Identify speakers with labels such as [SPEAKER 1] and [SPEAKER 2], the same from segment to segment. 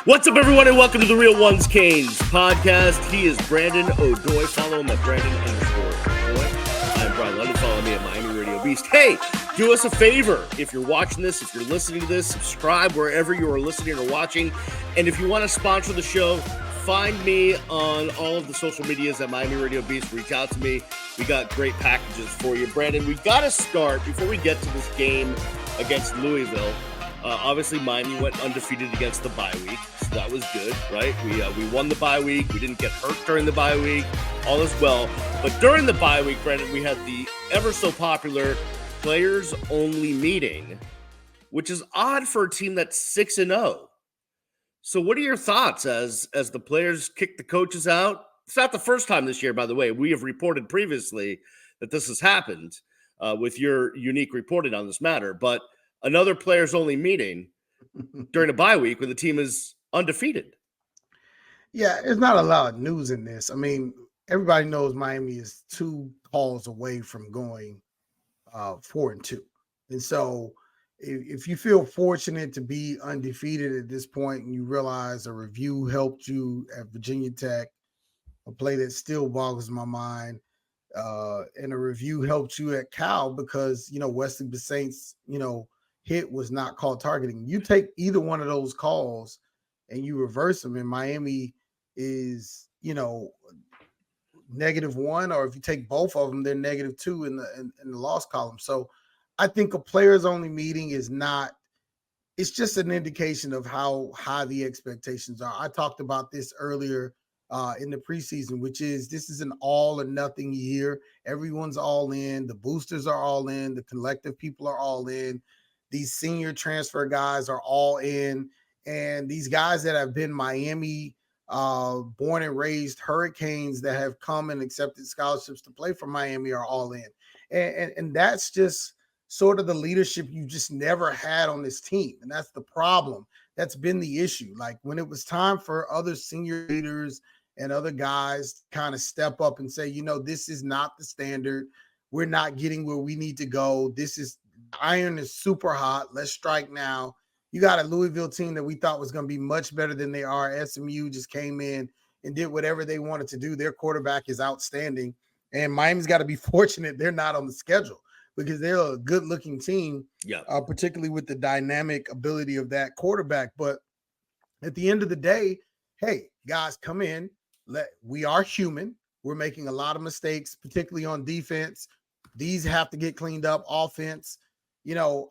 [SPEAKER 1] What's up, everyone, and welcome to the Real Ones Canes podcast. He is Brandon O'Doy. Follow him at Brandon_O'Doy. I'm Brian London. Follow me at Miami Radio Beast. Hey, do us a favor. If you're watching this, if you're listening to this, subscribe wherever you are listening or watching. And if you want to sponsor the show, find me on all of the social medias at Miami Radio Beast. Reach out to me. We got great packages for you. Brandon, we got to start before we get to this game against Louisville. Obviously, Miami went undefeated against the bye week, so that was good, right? We won the bye week. We didn't get hurt during the bye week. All is well. But during the bye week, Brandon, we had the ever so popular players-only meeting, which is odd for a team that's 6-0. So what are your thoughts as the players kick the coaches out? It's not the first time this year, by the way. We have reported previously that this has happened with your unique reporting on this matter, but another players-only meeting during a bye week when the team is undefeated.
[SPEAKER 2] Yeah, there's not a lot of news in this. I mean, everybody knows Miami is 2 calls away from going 4-2. And so if you feel fortunate to be undefeated at this point and you realize a review helped you at Virginia Tech, a play that still boggles my mind, and a review helped you at Cal because, Wesley Bissaint's, hit was not called targeting. You take either one of those calls and you reverse them, and Miami is, -1, or if you take both of them, they're -2 in the loss column. So I think a players only meeting is not, it's just an indication of how high the expectations are. I talked about this earlier in the preseason, which is this is an all or nothing year. Everyone's all in. The boosters are all in. The collective people are all in. These senior transfer guys are all in. And these guys that have been Miami born and raised Hurricanes that have come and accepted scholarships to play for Miami are all in. And that's just sort of the leadership you just never had on this team. And that's the problem. That's been the issue. Like when it was time for other senior leaders and other guys to kind of step up and say, this is not the standard. We're not getting where we need to go. Iron is super hot. Let's strike now. You got a Louisville team that we thought was going to be much better than they are. SMU just came in and did whatever they wanted to do. Their quarterback is outstanding. And Miami's got to be fortunate they're not on the schedule because they're a good-looking team, particularly with the dynamic ability of that quarterback. But at the end of the day, hey, guys, come in. We are human. We're making a lot of mistakes, particularly on defense. These have to get cleaned up. Offense,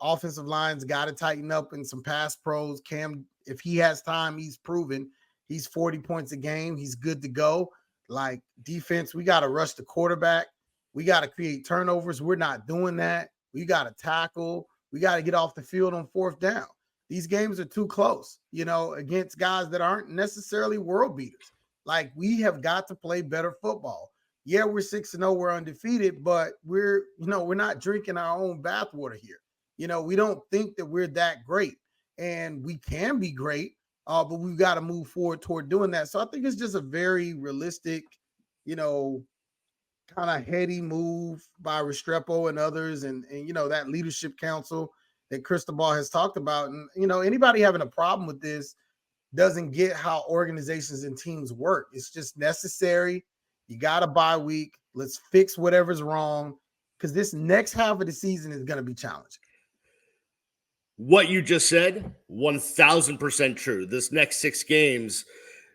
[SPEAKER 2] offensive lines got to tighten up in some pass pros. Cam, if he has time, he's proven he's 40 points a game. He's good to go. Like defense, we got to rush the quarterback. We got to create turnovers. We're not doing that. We got to tackle. We got to get off the field on 4th down. These games are too close, against guys that aren't necessarily world beaters. Like we have got to play better football. Yeah, we're 6-0, we're undefeated, but we're not drinking our own bathwater here. We don't think that we're that great, and we can be great, but we've got to move forward toward doing that. So I think it's just a very realistic, kind of heady move by Restrepo and others, and that leadership council that Cristobal has talked about. And anybody having a problem with this doesn't get how organizations and teams work. It's just necessary. You got a bye week. Let's fix whatever's wrong because this next half of the season is going to be challenging.
[SPEAKER 1] What you just said, 1,000% true. This next 6 games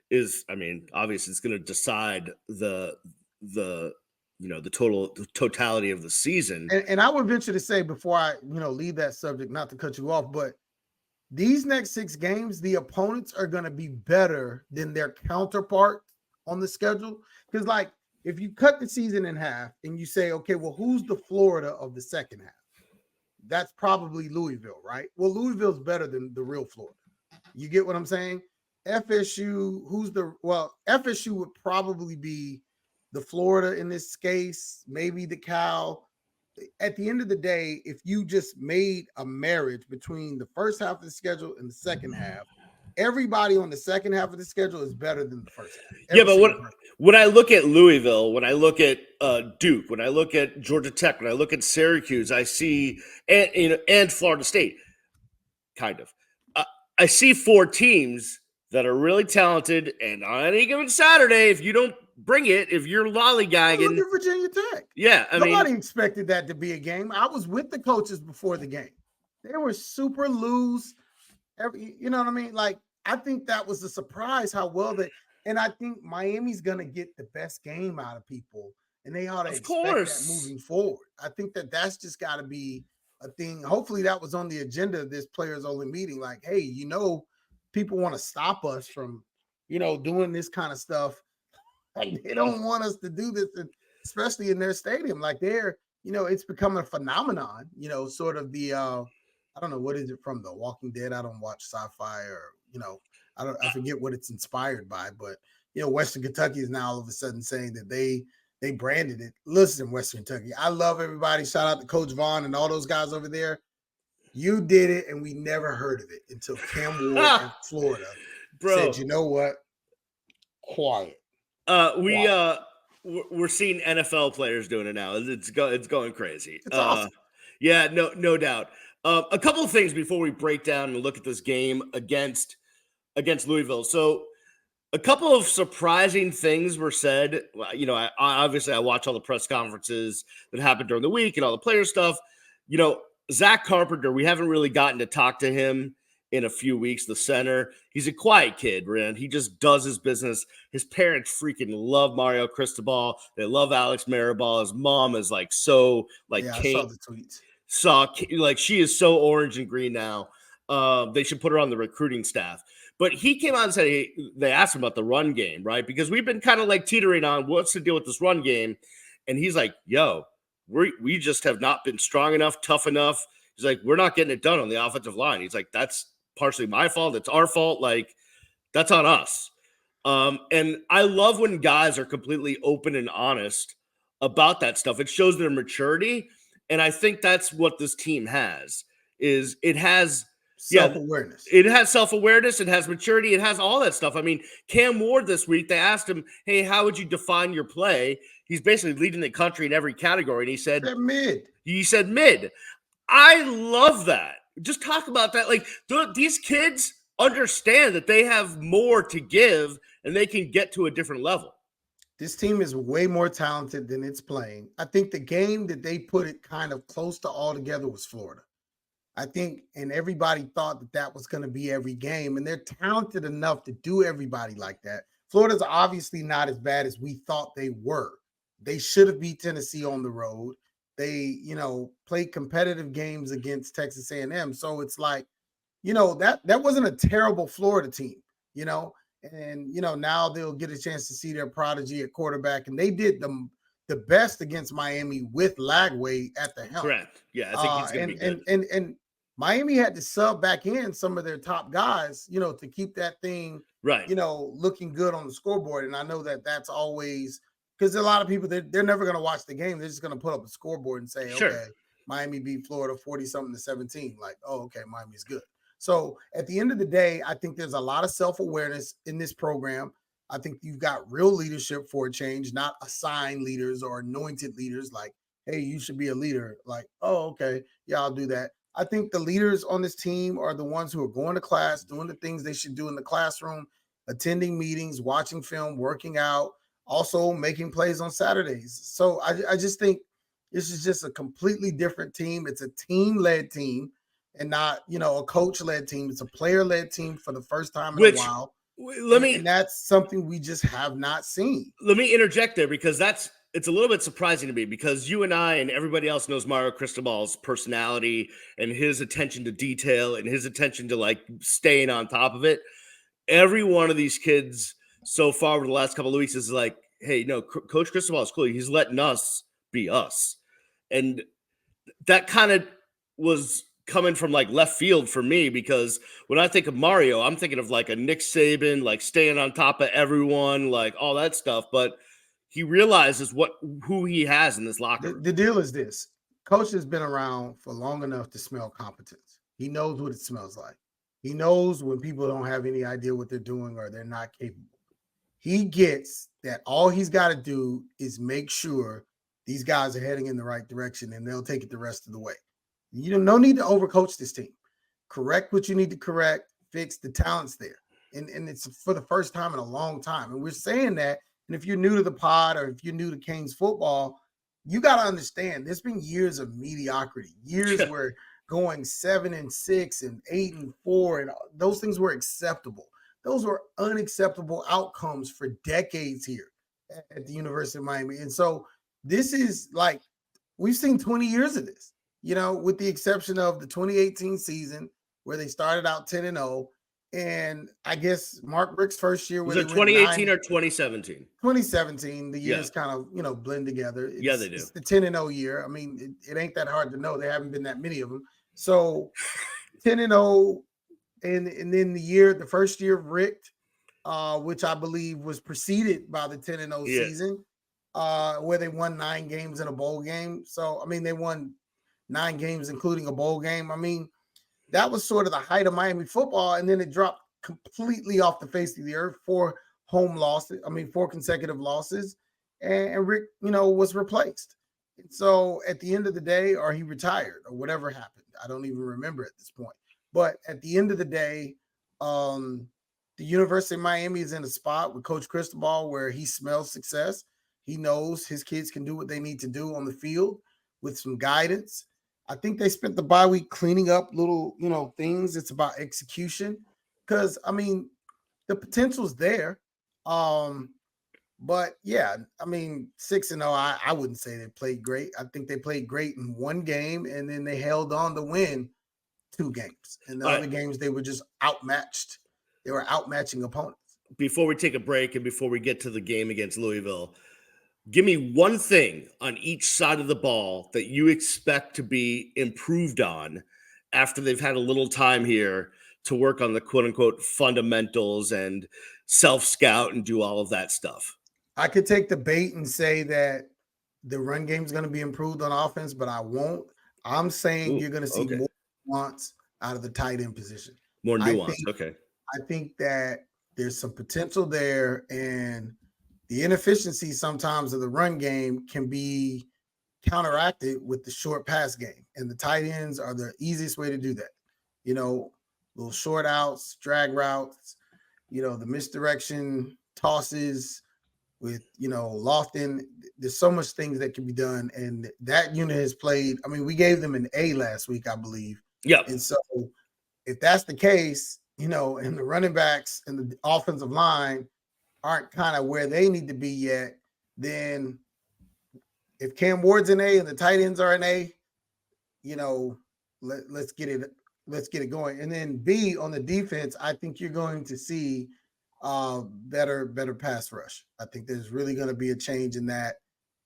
[SPEAKER 1] is, obviously it's going to decide the totality of the season.
[SPEAKER 2] And I would venture to say before I, leave that subject, not to cut you off, but these next 6 games, the opponents are going to be better than their counterpart on the schedule. Because, like, if you cut the season in half and you say, okay, well, who's the Florida of the second half? That's probably Louisville, right? Well, Louisville's better than the real Florida. You get what I'm saying? FSU, FSU would probably be the Florida in this case, maybe the Cal. At the end of the day, if you just made a marriage between the first half of the schedule and the second half, everybody on the second half of the schedule is better than the first half.
[SPEAKER 1] But when I look at Louisville, when I look at Duke, when I look at Georgia Tech, when I look at Syracuse, I see and Florida State, kind of. I see 4 teams that are really talented, and on any given Saturday, if you don't bring it, if you're lollygagging,
[SPEAKER 2] look at Virginia Tech.
[SPEAKER 1] Yeah,
[SPEAKER 2] Nobody expected that to be a game. I was with the coaches before the game. They were super loose. You know what I mean? Like, I think that was a surprise how well and I think Miami's going to get the best game out of people, and they ought to expect that moving forward. I think that's just got to be a thing. Hopefully that was on the agenda of this players only meeting. Like, hey, people want to stop us from, doing this kind of stuff. Like, they don't want us to do this, especially in their stadium. Like, it's become a phenomenon, sort of the, I don't know, what is it from The Walking Dead? I don't watch sci-fi or, I forget what it's inspired by, but, Western Kentucky is now all of a sudden saying that they branded it. Listen, Western Kentucky, I love everybody. Shout out to Coach Vaughn and all those guys over there. You did it, and we never heard of it until Cam Ward in Florida said, you know what? Quiet.
[SPEAKER 1] We're seeing NFL players doing it now. It's going crazy.
[SPEAKER 2] It's awesome.
[SPEAKER 1] Yeah, no doubt. A couple of things before we break down and look at this game against Louisville. So a couple of surprising things were said. I obviously watch all the press conferences that happened during the week and all the player stuff. Zach Carpenter, we haven't really gotten to talk to him in a few weeks, the center. He's a quiet kid, man. He just does his business. His parents freaking love Mario Cristobal. They love Alex Maribal. His mom is I saw the tweets. She is so orange and green now. They should put her on the recruiting staff. But he came out and said, they asked him about the run game, right? Because we've been kind of teetering on what's the deal with this run game. And he's like, yo, we just have not been strong enough, tough enough. He's like, we're not getting it done on the offensive line. He's like, that's partially my fault. It's our fault. That's on us. And I love when guys are completely open and honest about that stuff. It shows their maturity. And I think that's what this team has, is it has
[SPEAKER 2] self-awareness.
[SPEAKER 1] It has self-awareness. It has maturity. It has all that stuff. I mean, Cam Ward this week, they asked him, hey, how would you define your play? He's basically leading the country in every category. And he said,
[SPEAKER 2] mid.
[SPEAKER 1] He said mid. I love that. Just talk about that. These kids understand that they have more to give and they can get to a different level.
[SPEAKER 2] This team is way more talented than it's playing. I think the game that they put it kind of close to all together was Florida. I think, and everybody thought that was going to be every game, and they're talented enough to do everybody like that. Florida's obviously not as bad as we thought they were. They should have beat Tennessee on the road. They, played competitive games against Texas A&M. So it's that wasn't a terrible Florida team, and, now they'll get a chance to see their prodigy at quarterback. And they did the best against Miami with Lagway at the helm.
[SPEAKER 1] Correct. Yeah, I think he's going to be good.
[SPEAKER 2] And Miami had to sub back in some of their top guys, to keep that thing,
[SPEAKER 1] right,
[SPEAKER 2] looking good on the scoreboard. And I know that's always – because a lot of people, they're never going to watch the game. They're just going to put up a scoreboard and say,
[SPEAKER 1] sure,
[SPEAKER 2] okay, Miami beat Florida 40-something to 17. Okay, Miami's good. So at the end of the day, I think there's a lot of self-awareness in this program. I think you've got real leadership for a change, not assigned leaders or anointed leaders hey, you should be a leader. Oh, okay, yeah, I'll do that. I think the leaders on this team are the ones who are going to class, doing the things they should do in the classroom, attending meetings, watching film, working out, also making plays on Saturdays. So I just think this is just a completely different team. It's a team-led team and not, a coach-led team. It's a player-led team for the first time in a while. And that's something we just have not seen.
[SPEAKER 1] Let me interject there because it's a little bit surprising to me because you and I and everybody else knows Mario Cristobal's personality and his attention to detail and his attention to staying on top of it. Every one of these kids so far over the last couple of weeks is hey, no, Coach Cristobal is cool. He's letting us be us. And that kind of was coming from left field for me because when I think of Mario, I'm thinking of a Nick Saban, staying on top of everyone, all that stuff. But he realizes who he has in this locker room.
[SPEAKER 2] The deal is this. Coach has been around for long enough to smell competence. He knows what it smells like. He knows when people don't have any idea what they're doing or they're not capable. He gets that all he's got to do is make sure these guys are heading in the right direction and they'll take it the rest of the way. No need to overcoach this team. Correct what you need to correct, fix the talents there. And it's for the first time in a long time. And we're saying that. And if you're new to the pod or if you're new to Canes football, you got to understand there's been years of mediocrity, years where going 7-6 and 8-4, and those things were acceptable. Those were unacceptable outcomes for decades here at the University of Miami. And so this is like, we've seen 20 years of this, with the exception of the 2018 season where they started out 10-0. And I guess Mark Richt's first year
[SPEAKER 1] was it 2018 or 2017?
[SPEAKER 2] 2017. The years kind of blend together. They do. It's the 10-0 year. I mean, it ain't that hard to know. There haven't been that many of them. So 10-0, and then the first year of Richt, which I believe was preceded by the 10-0 season, where they won 9 games in a bowl game. So I mean, they won 9 games, including a bowl game. I mean, that was sort of the height of Miami football, and then it dropped completely off the face of the earth. 4 consecutive losses, and Richt, was replaced. And so at the end of the day, or he retired, or whatever happened, I don't even remember at this point. But at the end of the day, the University of Miami is in a spot with Coach Cristobal where he smells success. He knows his kids can do what they need to do on the field with some guidance. I think they spent the bye week cleaning up little, things. It's about execution because, I mean, the potential's there. But yeah, I mean, 6-0, I wouldn't say they played great. I think they played great in 1 game, and then they held on to win 2 games. And the other games, they were just outmatched. They were outmatching opponents.
[SPEAKER 1] Before we take a break and before we get to the game against Louisville, give me one thing on each side of the ball that you expect to be improved on after they've had a little time here to work on the quote-unquote fundamentals and self-scout and do all of that stuff.
[SPEAKER 2] I could take the bait and say that the run game is going to be improved on offense, but I won't. I'm saying you're going to see more nuance out of the tight end position.
[SPEAKER 1] More nuance,
[SPEAKER 2] I think that there's some potential there, and the inefficiency sometimes of the run game can be counteracted with the short pass game, and the tight ends are the easiest way to do that. Little short outs, drag routes, the misdirection tosses with, Lofton. There's so much things that can be done, and that unit has played. I mean, we gave them an A last week, I believe.
[SPEAKER 1] Yeah.
[SPEAKER 2] And so if that's the case, and the running backs and the offensive line aren't kind of where they need to be yet, then if Cam Ward's an A and the tight ends are an A, let's get it going. And then B, on the defense, I think you're going to see better pass rush. I think there's really going to be a change in that,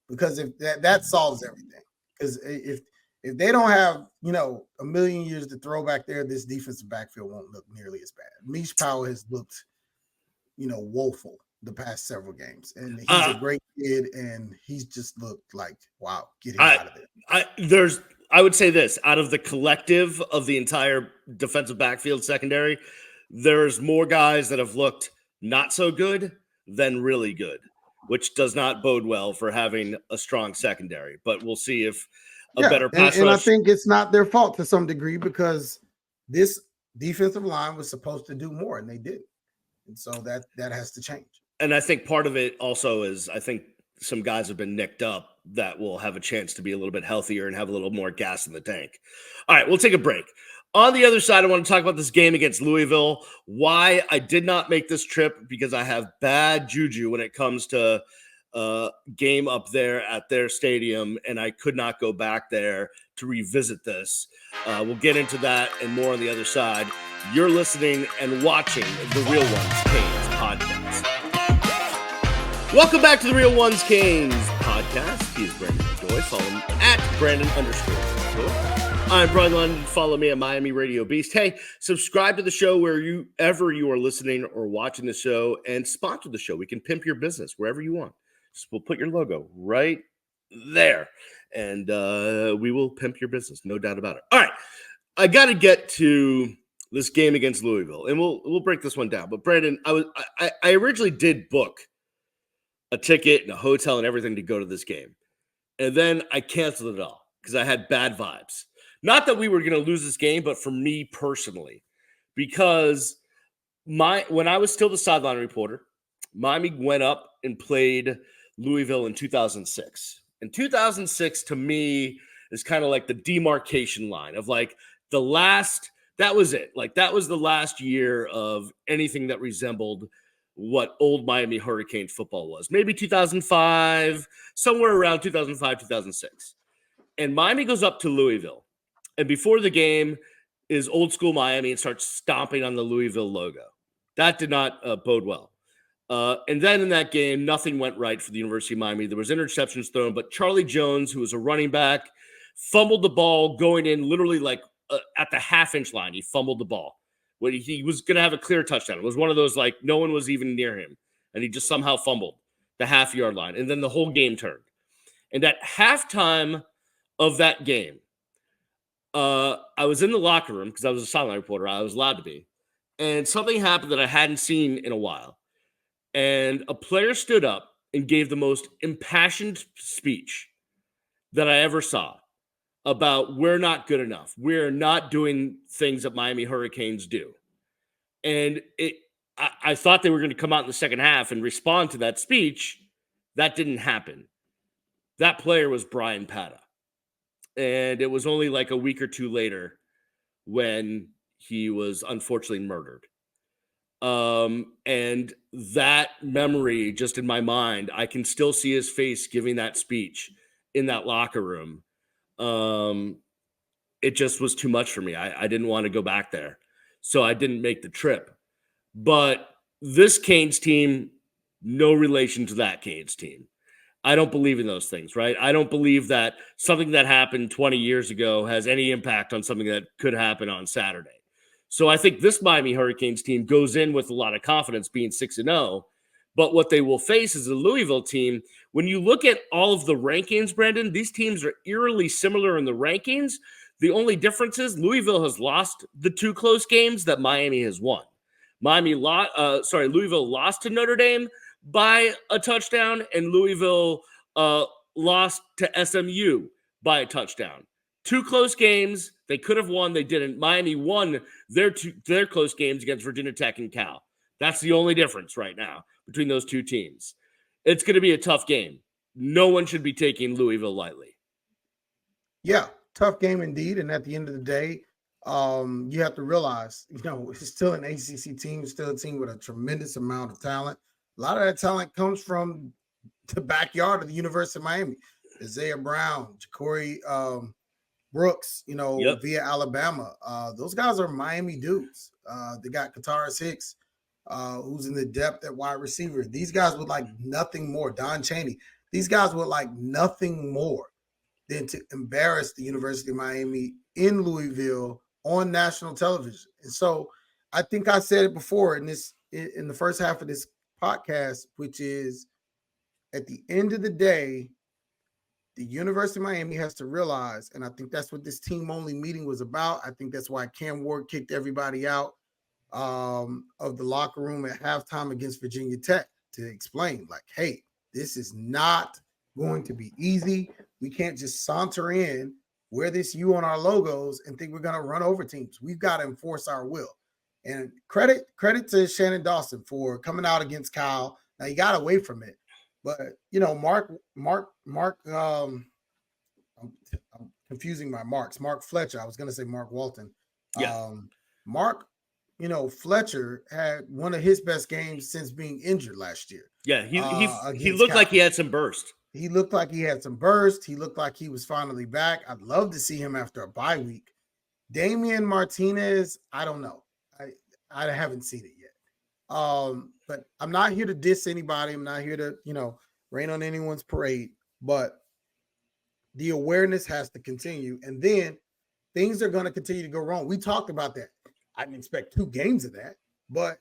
[SPEAKER 2] because if that solves everything. Because if they don't have, a million years to throw back there, this defensive backfield won't look nearly as bad. Mish Powell has looked, woeful the past several games, and he's a great kid, and he's just looked like, wow, get him out of there.
[SPEAKER 1] I would say this, out of the collective of the entire defensive backfield secondary, there's more guys that have looked not so good than really good, which does not bode well for having a strong secondary. But we'll see if better pass rush.
[SPEAKER 2] And I think it's not their fault to some degree, because this defensive line was supposed to do more, and they didn't. And so that has to change.
[SPEAKER 1] And I think part of it also is, I think some guys have been nicked up that will have a chance to be a little bit healthier and have a little more gas in the tank. All right, we'll take a break. On the other side, I want to talk about this game against Louisville, why I did not make this trip, because I have bad juju when it comes to game up there at their stadium, and I could not go back there to revisit this. We'll get into that and more on the other side. You're listening and watching the Real Ones Canes podcast. Welcome back to the Real Ones Canes podcast. He is Brandon O'Doy. Follow him at Brandon_O'Doy. I'm Brian London. Follow me at Miami Radio Beast. Hey, subscribe to the show wherever you are listening or watching the show, and sponsor the show. We can pimp your business wherever you want. Just we'll put your logo right there, and we will pimp your business, no doubt about it. All right, I got to get to this game against Louisville, and we'll break this one down. But Brandon, I originally did book a ticket and a hotel and everything to go to this game, and then I canceled it all because I had bad vibes. Not that we were going to lose this game, but for me personally, because When I was still the sideline reporter, Miami went up and played Louisville in 2006. And 2006 to me is kind of like the demarcation line of like the last, that was it. Like that was the last year of anything that resembled what old Miami Hurricanes football was. Maybe 2005, somewhere around 2005, 2006. And Miami goes up to Louisville. And before the game is old school Miami and starts stomping on the Louisville logo. That did not bode well. And then in that game, nothing went right for the University of Miami. There was interceptions thrown, but Charlie Jones, who was a running back, fumbled the ball going in literally like at the half-inch line. He fumbled the ball. When he was going to have a clear touchdown. It was one of those like no one was even near him, and he just somehow fumbled the half-yard line. And then the whole game turned. And at halftime of that game, I was in the locker room because I was a sideline reporter. I was allowed to be. And something happened that I hadn't seen in a while. And a player stood up and gave the most impassioned speech that I ever saw about we're not good enough. We're not doing things that Miami Hurricanes do. And I thought they were going to come out in the second half and respond to that speech. That didn't happen. That player was Brian Pata. And it was only like a week or two later when he was unfortunately murdered. And that memory just in my mind, I can still see his face giving that speech in that locker room. It just was too much for me. I didn't want to go back there. So I didn't make the trip. But this Canes team, no relation to that Canes team. I don't believe in those things, right? I don't believe that something that happened 20 years ago has any impact on something that could happen on Saturday. So I think this Miami Hurricanes team goes in with a lot of confidence being 6-0, but what they will face is a Louisville team. When you look at all of the rankings, Brandon, these teams are eerily similar in the rankings. The only difference is Louisville has lost the two close games that Miami has won. Louisville lost to Notre Dame by a touchdown, and Louisville lost to SMU by a touchdown. Two close games. They could have won. They didn't. Miami won their close games against Virginia Tech and Cal. That's the only difference right now between those two teams. It's going to be a tough game. No one should be taking Louisville lightly.
[SPEAKER 2] Yeah, tough game indeed. And at the end of the day, you have to realize, it's still an ACC team, still a team with a tremendous amount of talent. A lot of that talent comes from the backyard of the University of Miami. Isaiah Brown, Ja'Cory Brooks,
[SPEAKER 1] Yep.
[SPEAKER 2] via Alabama. Those guys are Miami dudes. They got Kataris Hicks, who's in the depth at wide receiver. These guys would like nothing more. Don Chaney. These guys would like nothing more than to embarrass the University of Miami in Louisville on national television. And so I think I said it before in the first half of this podcast, which is at the end of the day, the University of Miami has to realize, and I think that's what this team-only meeting was about. I think that's why Cam Ward kicked everybody out of the locker room at halftime against Virginia Tech to explain, like, hey, this is not going to be easy. We can't just saunter in, wear this U on our logos, and think we're going to run over teams. We've got to enforce our will. And credit to Shannon Dawson for coming out against Kyle. Now, he got away from it. But, Mark, I'm confusing my marks. Mark Fletcher. I was going to say Mark Walton.
[SPEAKER 1] Yeah.
[SPEAKER 2] Mark, Fletcher had one of his best games since being injured last year.
[SPEAKER 1] Yeah, he looked like he had some burst.
[SPEAKER 2] He looked like he had some burst. He looked like he was finally back. I'd love to see him after a bye week. Damian Martinez, I don't know. I haven't seen it yet. But I'm not here to diss anybody. I'm not here to, rain on anyone's parade. But the awareness has to continue. And then things are going to continue to go wrong. We talked about that. I didn't expect 2 games of that. But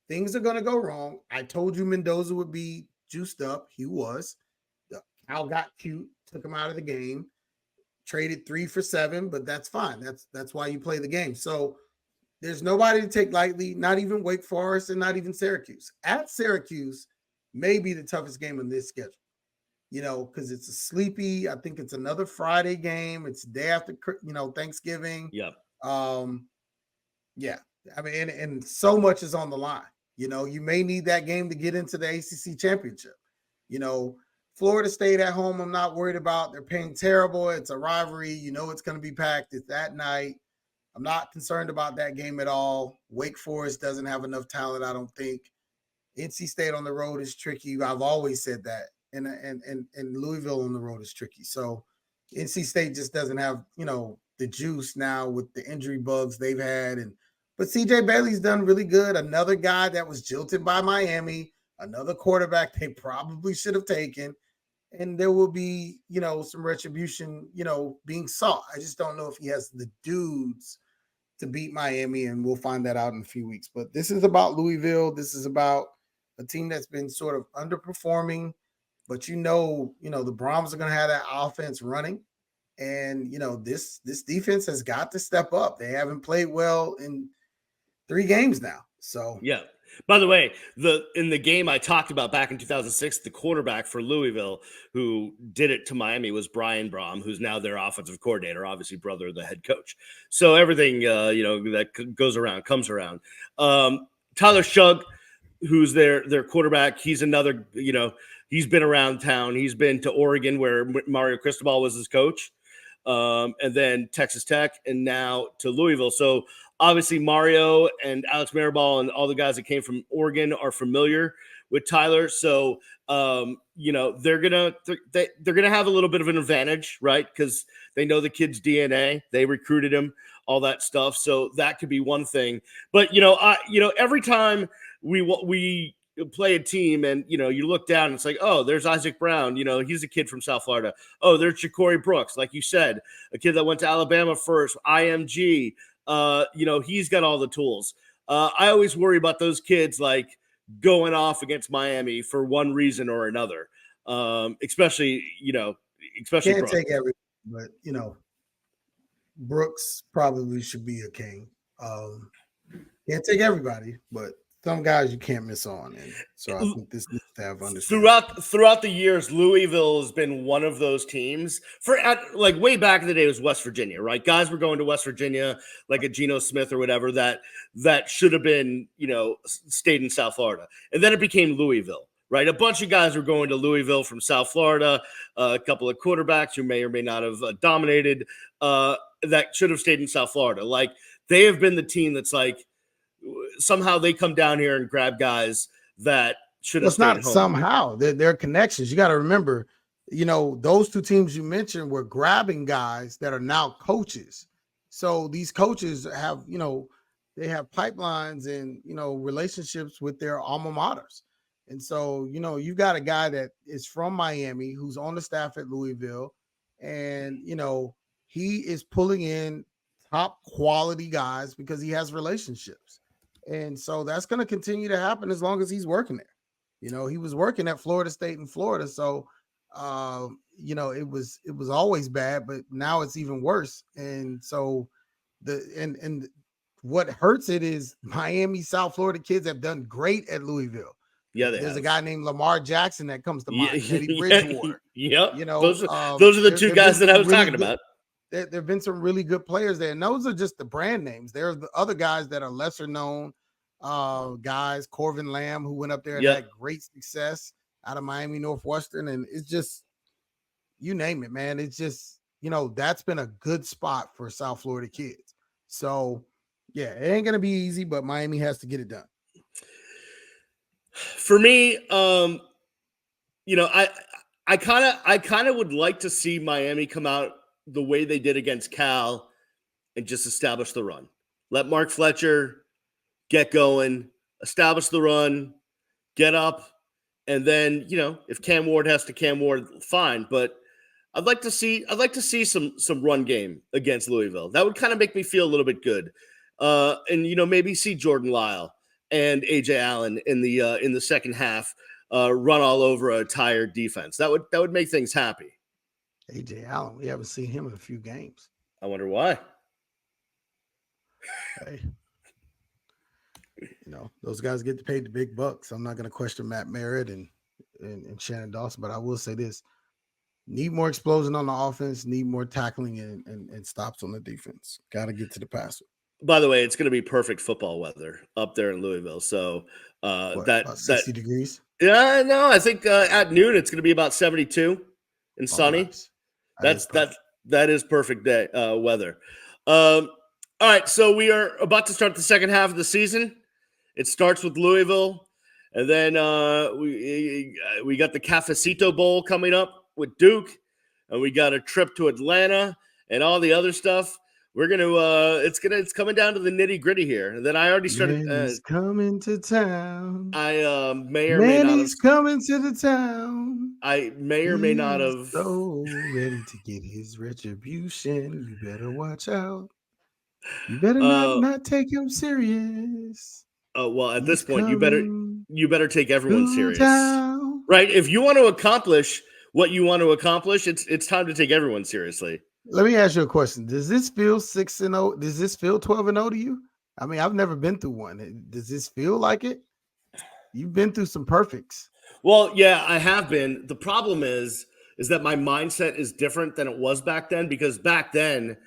[SPEAKER 2] things are going to go wrong. I told you Mendoza would be juiced up. He was. Al got cute, took him out of the game, traded 3 for 7, but that's fine. That's why you play the game. So there's nobody to take lightly, not even Wake Forest and not even Syracuse. At Syracuse may be the toughest game on this schedule, because it's a sleepy, I think it's another Friday game. It's day after, Thanksgiving.
[SPEAKER 1] Yep.
[SPEAKER 2] Yeah. I mean, and so much is on the line. You may need that game to get into the ACC championship. Florida State at home, I'm not worried about. They're paying terrible. It's a rivalry. It's going to be packed. It's that night. I'm not concerned about that game at all. Wake Forest doesn't have enough talent, I don't think. NC State on the road is tricky. I've always said that. And Louisville on the road is tricky. So NC State just doesn't have, the juice now with the injury bugs they've had. But CJ Bailey's done really good. Another guy that was jilted by Miami, another quarterback they probably should have taken. And there will be, some retribution, being sought. I just don't know if he has the dudes to beat Miami, and we'll find that out in a few weeks. But this is about Louisville. This is about a team that's been sort of underperforming, but the Browns are going to have that offense running. And, this defense has got to step up. They haven't played well in 3 games now. So,
[SPEAKER 1] yeah. By the way, in the game I talked about back in 2006, the quarterback for Louisville who did it to Miami was Brian Brom, who's now their offensive coordinator, obviously brother of the head coach. So everything, that goes around comes around. Tyler Shugg, who's their quarterback, he's another, he's been around town. He's been to Oregon where Mario Cristobal was his coach, and then Texas Tech, and now to Louisville. So obviously Mario and Alex Mirabal and all the guys that came from Oregon are familiar with Tyler. So, they're gonna have a little bit of an advantage, right? Because they know the kid's DNA. They recruited him, all that stuff. So that could be one thing. But every time we play a team and you look down and it's like, oh, there's Isaac Brown, he's a kid from South Florida. Oh, there's Ja'Cory Brooks, like you said, a kid that went to Alabama first, IMG. He's got all the tools. I always worry about those kids like going off against Miami for one reason or another. Especially
[SPEAKER 2] can't
[SPEAKER 1] Brooks.
[SPEAKER 2] take everything, but Brooks probably should be a king. Can't take everybody, but some guys you can't miss on. And so I think this needs to have understanding.
[SPEAKER 1] Throughout the years, Louisville has been one of those teams like way back in the day, it was West Virginia, right? Guys were going to West Virginia, like a Geno Smith or whatever, that should have been, stayed in South Florida. And then it became Louisville, right? A bunch of guys were going to Louisville from South Florida, a couple of quarterbacks who may or may not have dominated, that should have stayed in South Florida. Like they have been the team that's like, somehow they come down here and grab guys that should have
[SPEAKER 2] It's not
[SPEAKER 1] home.
[SPEAKER 2] Somehow. They're connections. You got to remember, those 2 teams you mentioned were grabbing guys that are now coaches. So these coaches have, they have pipelines and, relationships with their alma maters. And so, you got a guy that is from Miami who's on the staff at Louisville, and, he is pulling in top quality guys because he has relationships. And so that's going to continue to happen as long as he's working there. He was working at Florida State in Florida. So, it was always bad, but now it's even worse. And so and what hurts it is Miami, South Florida kids have done great at Louisville.
[SPEAKER 1] Yeah,
[SPEAKER 2] there's a guy named Lamar Jackson that comes to mind. Eddie Bridgewater.
[SPEAKER 1] Yep. Those are the 2 guys that I was talking about.
[SPEAKER 2] There have been some really good players there, and those are just the brand names. There are the other guys that are lesser known guys. Corvin Lamb, who went up there and had great success out of Miami Northwestern, and it's just, you name it, man. It's just, that's been a good spot for South Florida kids. So, yeah, it ain't gonna be easy, but Miami has to get it done.
[SPEAKER 1] For me, I kind of would like to see Miami come out the way they did against Cal and just establish the run. Let Mark Fletcher get going, establish the run, get up, and then, if Cam Ward has to Cam Ward, fine. But I'd like to see some run game against Louisville. That would kind of make me feel a little bit good. And maybe see Jordan Lyle and AJ Allen in the second half run all over a tired defense. That would make things happy.
[SPEAKER 2] AJ Allen, we haven't seen him in a few games.
[SPEAKER 1] I wonder why.
[SPEAKER 2] Hey, those guys get paid the big bucks. I'm not going to question Matt Merritt and Shannon Dawson, but I will say this: need more explosion on the offense, need more tackling and stops on the defense. Got to get to the passer.
[SPEAKER 1] By the way, it's going to be perfect football weather up there in Louisville. So
[SPEAKER 2] What,
[SPEAKER 1] that
[SPEAKER 2] about 60 degrees?
[SPEAKER 1] Yeah, no, I think at noon it's going to be about 72 and
[SPEAKER 2] Oh,
[SPEAKER 1] sunny.
[SPEAKER 2] nice.
[SPEAKER 1] That is perfect day weather. All right, so we are about to start the second half of the season. It starts with Louisville, and then we got the Cafecito Bowl coming up with Duke, and we got a trip to Atlanta and all the other stuff. We're it's coming down to the nitty gritty here. And then I already started.
[SPEAKER 2] Manny's coming to town.
[SPEAKER 1] I may or may not have.
[SPEAKER 2] Manny's coming to the town.
[SPEAKER 1] I may or may not have.
[SPEAKER 2] So ready to get his retribution. You better watch out. You better not take him serious.
[SPEAKER 1] Well, at this point, you better take everyone serious,
[SPEAKER 2] town.
[SPEAKER 1] right? If you want to accomplish what you want to accomplish, it's time to take everyone seriously.
[SPEAKER 2] Let me ask you a question. Does this feel 6-0? Does this feel 12-0 to you? I mean, I've never been through one. Does this feel like it? You've been through some perfects.
[SPEAKER 1] Well, yeah, I have been. The problem is that my mindset is different than it was back then, because back then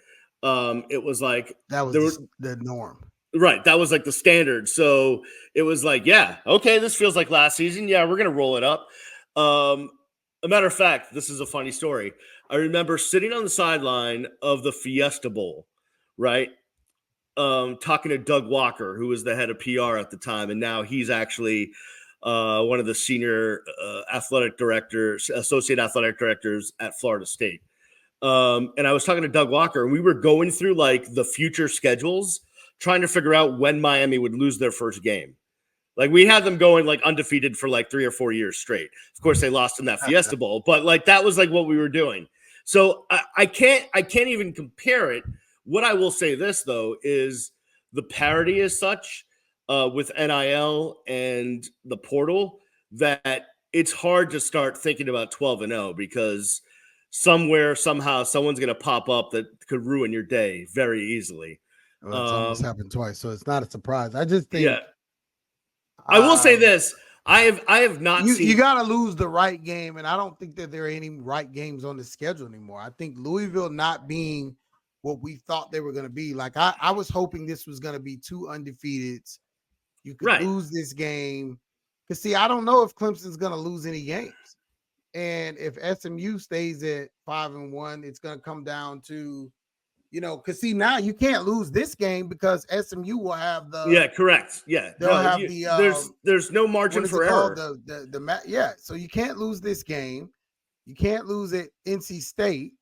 [SPEAKER 1] it was like
[SPEAKER 2] that was the norm.
[SPEAKER 1] Right. That was like the standard. So it was like, yeah, okay, this feels like last season. Yeah, we're going to roll it up. A matter of fact, this is a funny story. I remember sitting on the sideline of the Fiesta Bowl, right? Talking to Doug Walker, who was the head of PR at the time. And now he's actually one of the senior associate athletic directors at Florida State. And I was talking to Doug Walker, and we were going through like the future schedules, trying to figure out when Miami would lose their first game. Like, we had them going like undefeated for like 3 or 4 years straight. Of course, they lost in that Fiesta Bowl, but like that was like what we were doing. So I can't even compare it. What I will say this though is the parity is such with NIL and the portal that it's hard to start thinking about 12-0, because somewhere, somehow, someone's going to pop up that could ruin your day very easily.
[SPEAKER 2] Well, it's almost happened twice, so it's not a surprise. I just think.
[SPEAKER 1] Yeah. I will say this. I have not seen.
[SPEAKER 2] You got to lose the right game, and I don't think that there are any right games on the schedule anymore. I think Louisville not being what we thought they were going to be. Like, I was hoping this was going to be 2 undefeated. You could lose this game. Because, see, I don't know if Clemson's going to lose any games. And if SMU stays at 5-1, it's going to come down to, because see, now you can't lose this game because SMU will have the.
[SPEAKER 1] Yeah, correct. Yeah,
[SPEAKER 2] they'll have the.
[SPEAKER 1] There's no margin for error.
[SPEAKER 2] So you can't lose this game. You can't lose at NC State.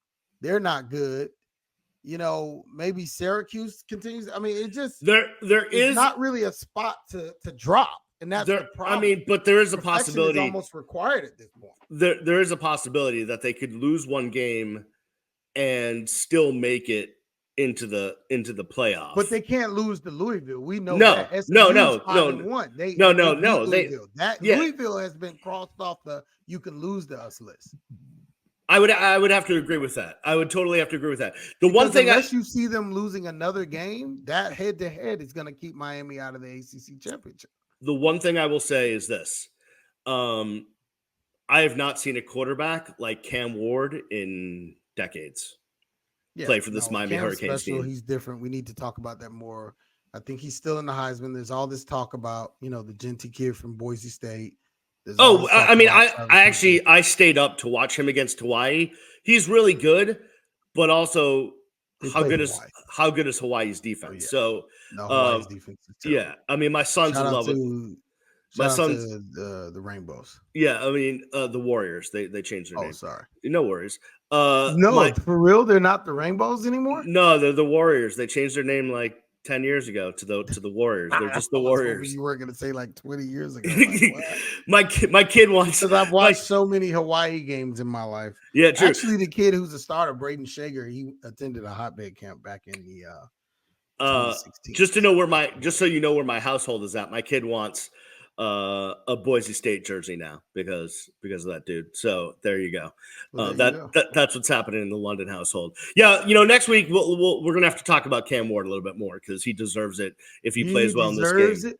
[SPEAKER 2] They're not good. Maybe Syracuse continues. I mean, it just
[SPEAKER 1] there is
[SPEAKER 2] not really a spot to drop. And that's the problem.
[SPEAKER 1] I mean, but there is a possibility.
[SPEAKER 2] Is almost required at this point.
[SPEAKER 1] There is a possibility that they could lose one game and still make it into the playoff.
[SPEAKER 2] But they can't lose to Louisville. We know
[SPEAKER 1] that. No.
[SPEAKER 2] Louisville has been crossed off the you can lose to us list.
[SPEAKER 1] I would have to agree with that. I would totally have to agree with that.
[SPEAKER 2] Unless you see them losing another game, that head to head is going to keep Miami out of the ACC championship.
[SPEAKER 1] The one thing I will say is this. I have not seen a quarterback like Cam Ward in decades play for this Miami Hurricanes team.
[SPEAKER 2] He's different. We need to talk about that more. I think he's still in the Heisman. There's all this talk about, the Genty kid from Boise State.
[SPEAKER 1] I stayed up to watch him against Hawaii. He's really good, but also how good is Hawaii's defense?
[SPEAKER 2] Oh, yeah. Hawaii's defense is terrible.
[SPEAKER 1] Yeah, I mean, my son's in love with
[SPEAKER 2] my son's the Rainbows.
[SPEAKER 1] Yeah, I mean the Warriors. They changed their name.
[SPEAKER 2] Oh, sorry.
[SPEAKER 1] No worries.
[SPEAKER 2] For real, they're not the Rainbows anymore.
[SPEAKER 1] No, they're the Warriors. They changed their name like 10 years ago to the Warriors. They're just the Warriors.
[SPEAKER 2] You were going to say like 20 years ago.
[SPEAKER 1] Like, my kid wants.
[SPEAKER 2] Because I've watched so many Hawaii games in my life.
[SPEAKER 1] Yeah, true.
[SPEAKER 2] Actually, the kid who's a starter, Braden Shager, he attended a hotbed camp back in the 2016.
[SPEAKER 1] Just so you know where my household is at. My kid wants a Boise State jersey now because of that dude. So there you go. That's what's happening in the London household. Yeah, next week we're gonna have to talk about Cam Ward a little bit more because he deserves it if he plays well in this game.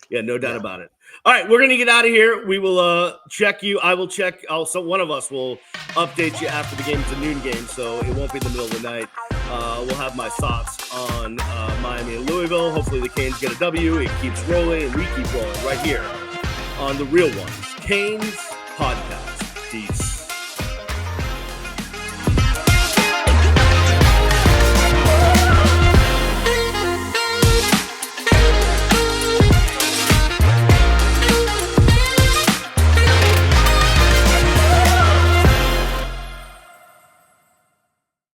[SPEAKER 1] Yeah, no doubt about it. All right, we're gonna get out of here. We will check you. I will check. Also, one of us will update you after the game. It's a noon game, so it won't be in the middle of the night. We'll have my thoughts on Miami and Louisville. Hopefully the Canes get a W. It keeps rolling, and we keep rolling right here on The Real Ones Canes Podcast. Peace.